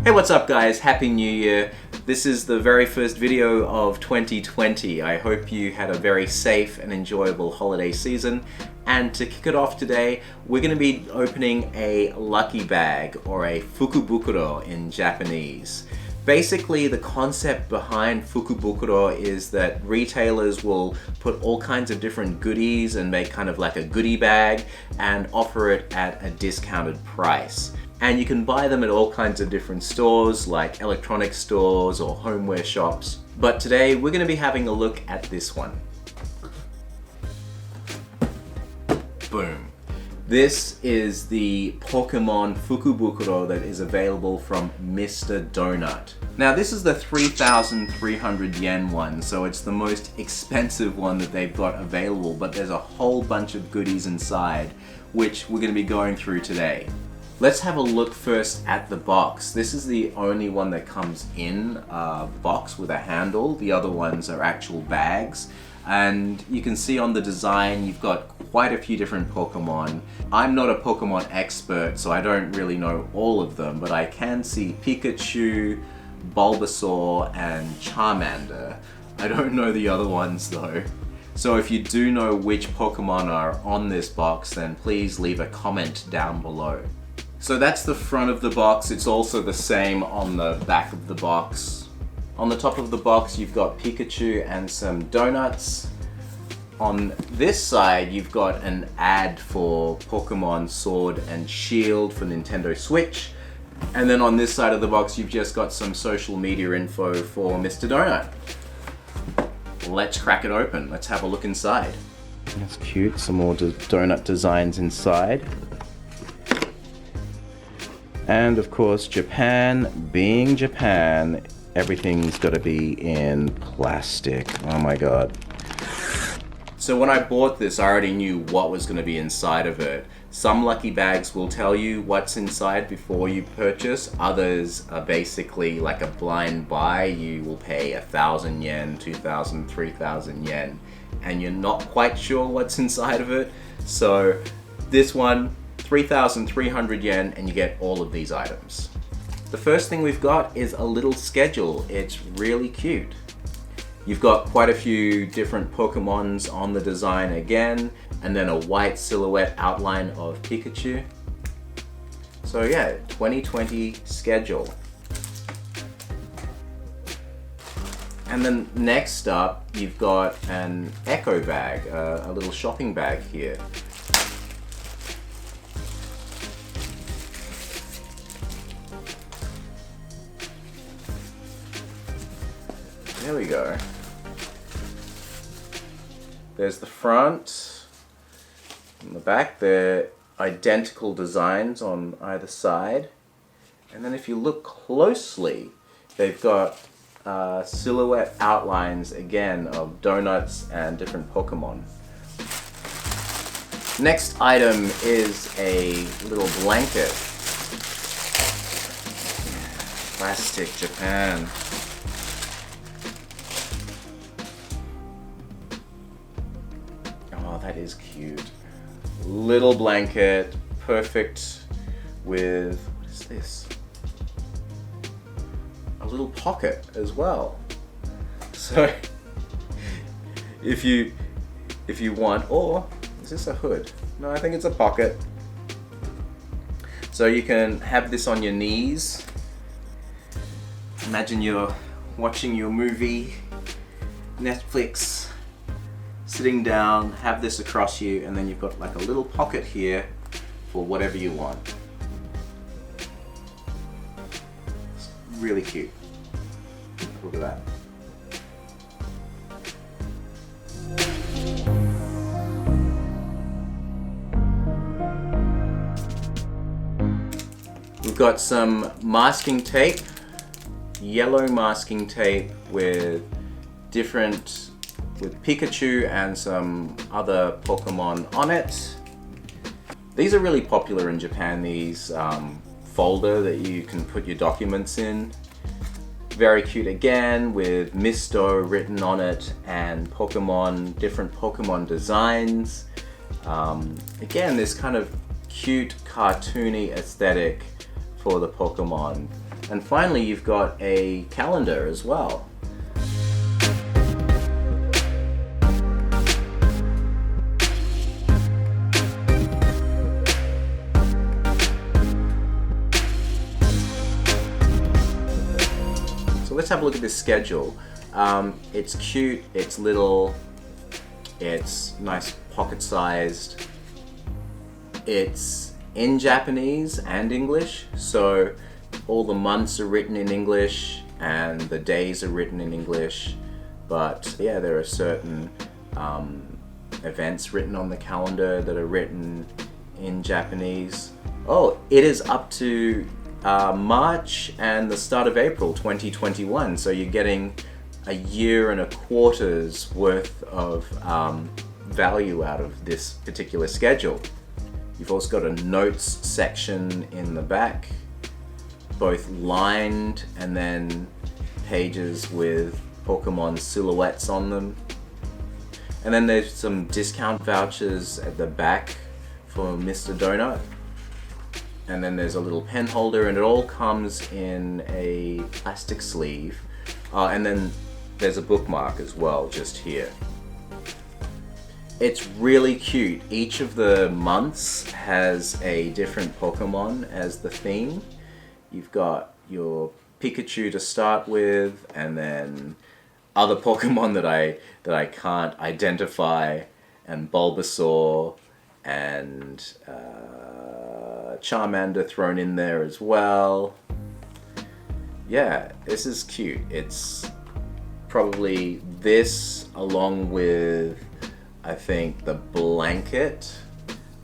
Hey, what's up guys? Happy New Year. This is the very first video of 2020. I hope you had a very safe and enjoyable holiday season. And to kick it off today, we're going to be opening a lucky bag, or a fukubukuro in Japanese. Basically, the concept behind fukubukuro is that retailers will put all kinds of different goodies and make kind of like a goodie bag and offer it at a discounted price. And you can buy them at all kinds of different stores, like electronic stores or homeware shops. But today we're going to be having a look at this one. Boom. This is the Pokemon Fukubukuro that is available from Mr. Donut. Now this is the 3,300 yen one, so it's the most expensive one that they've got available, but there's a whole bunch of goodies inside, which we're going to be going through today. Let's have a look first at the box. This is the only one that comes in a box with a handle. The other ones are actual bags. And you can see on the design, you've got quite a few different Pokemon. I'm not a Pokemon expert, so I don't really know all of them, but I can see Pikachu, Bulbasaur, and Charmander. I don't know the other ones though. So if you do know which Pokemon are on this box, then please leave a comment down below. So that's the front of the box. It's also the same on the back of the box. On the top of the box, you've got Pikachu and some donuts. On this side, you've got an ad for Pokemon Sword and Shield for Nintendo Switch. And then on this side of the box, you've just got some social media info for Mr. Donut. Let's crack it open. Let's have a look inside. That's cute. Some more donut designs inside. And of course, Japan being Japan, everything's got to be in plastic. Oh my god. So when I bought this, I already knew what was going to be inside of it. Some lucky bags will tell you what's inside before you purchase. Others are basically like a blind buy. You will pay 1,000 yen, 2,000, 3,000 yen, and you're not quite sure what's inside of it. So this one, 3,300 yen, and you get all of these items. The first thing we've got is a little schedule. It's really cute. You've got quite a few different Pokemons on the design again, and then a white silhouette outline of Pikachu. So yeah, 2020 schedule. And then next up, you've got an echo bag, a little shopping bag here. There we go. There's the front and the back. They're identical designs on either side. And then if you look closely, they've got silhouette outlines again of donuts and different Pokemon. Next item is a little blanket. Plastic Japan. That is cute. Little blanket, perfect with, what is this? A little pocket as well. So if you want, or is this a hood? No, I think it's a pocket. So you can have this on your knees. Imagine you're watching your movie, Netflix, sitting down, have this across you, and then you've got like a little pocket here for whatever you want. It's really cute. Look at that. We've got some masking tape, yellow masking tape with Pikachu and some other Pokemon on it. These are really popular in Japan, these folder that you can put your documents in. Very cute again, with Misto written on it and Pokemon, different Pokemon designs. Again, this kind of cute cartoony aesthetic for the Pokemon. And finally, you've got a calendar as well. So let's have a look at this schedule. It's cute, it's little, it's nice pocket-sized. It's in Japanese and English, so all the months are written in English and the days are written in English, but yeah, there are certain events written on the calendar that are written in Japanese. Oh, it is up to March and the start of April 2021, so you're getting a year and a quarter's worth of value out of this particular schedule. You've also got a notes section in the back, both lined and then pages with Pokemon silhouettes on them. And then there's some discount vouchers at the back for Mr. Donut. And then there's a little pen holder, and it all comes in a plastic sleeve. And then there's a bookmark as well, just here. It's really cute. Each of the months has a different Pokemon as the theme. You've got your Pikachu to start with, and then other Pokemon that I can't identify, and Bulbasaur, and Charmander thrown in there as well. Yeah, this is cute. It's probably this, along with I think the blanket,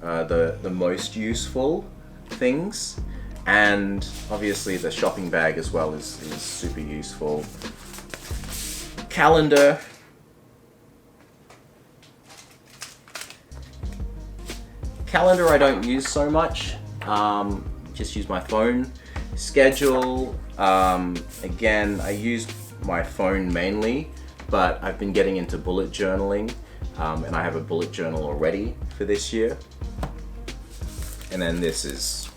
the most useful things, and obviously the shopping bag as well is super useful. Calendar. Calendar I don't use so much, just use my phone. Schedule, again, I use my phone mainly, but I've been getting into bullet journaling. And I have a bullet journal already for this year. And then this is,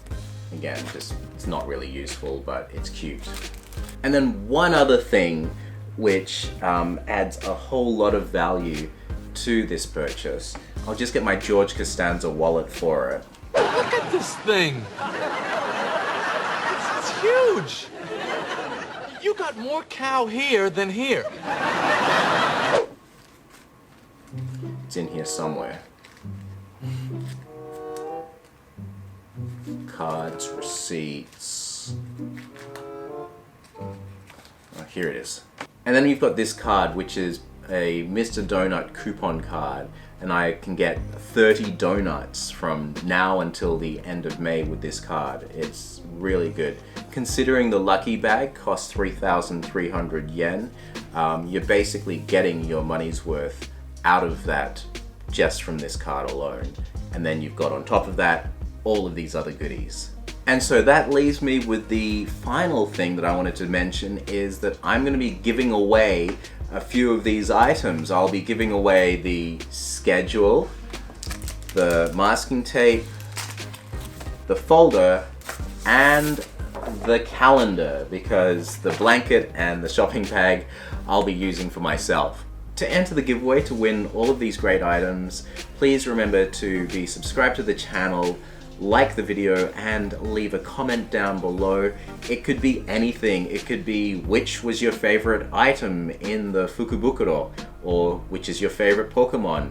again, just, it's not really useful, but it's cute. And then one other thing which adds a whole lot of value to this purchase. I'll just get my George Costanza wallet for it. Look at this thing! It's huge! You got more cow here than here. It's in here somewhere. Cards, receipts. Oh, here it is. And then you've got this card, which is a Mr. Donut coupon card, and I can get 30 donuts from now until the end of May with this card. It's really good. Considering the lucky bag costs 3,300 yen, you're basically getting your money's worth out of that just from this card alone. And then you've got on top of that all of these other goodies. And so that leaves me with the final thing that I wanted to mention, is that I'm going to be giving away a few of these items. I'll be giving away the schedule, the masking tape, the folder, and the calendar, because the blanket and the shopping bag I'll be using for myself. To enter the giveaway to win all of these great items, please remember to be subscribed to the channel, like the video, and leave a comment down below. It could be anything. It could be which was your favorite item in the fukubukuro, or which is your favorite Pokemon.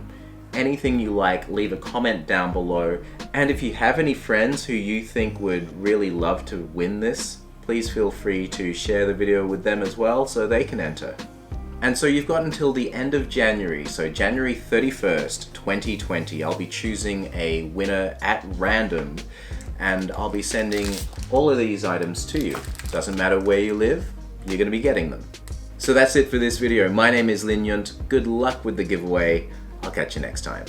Anything you like, leave a comment down below. And if you have any friends who you think would really love to win this, please feel free to share the video with them as well so they can enter. And so you've got until the end of January, so January 31st, 2020. I'll be choosing a winner at random, and I'll be sending all of these items to you. Doesn't matter where you live, you're going to be getting them. So that's it for this video. My name is Lin Yunt. Good luck with the giveaway. I'll catch you next time.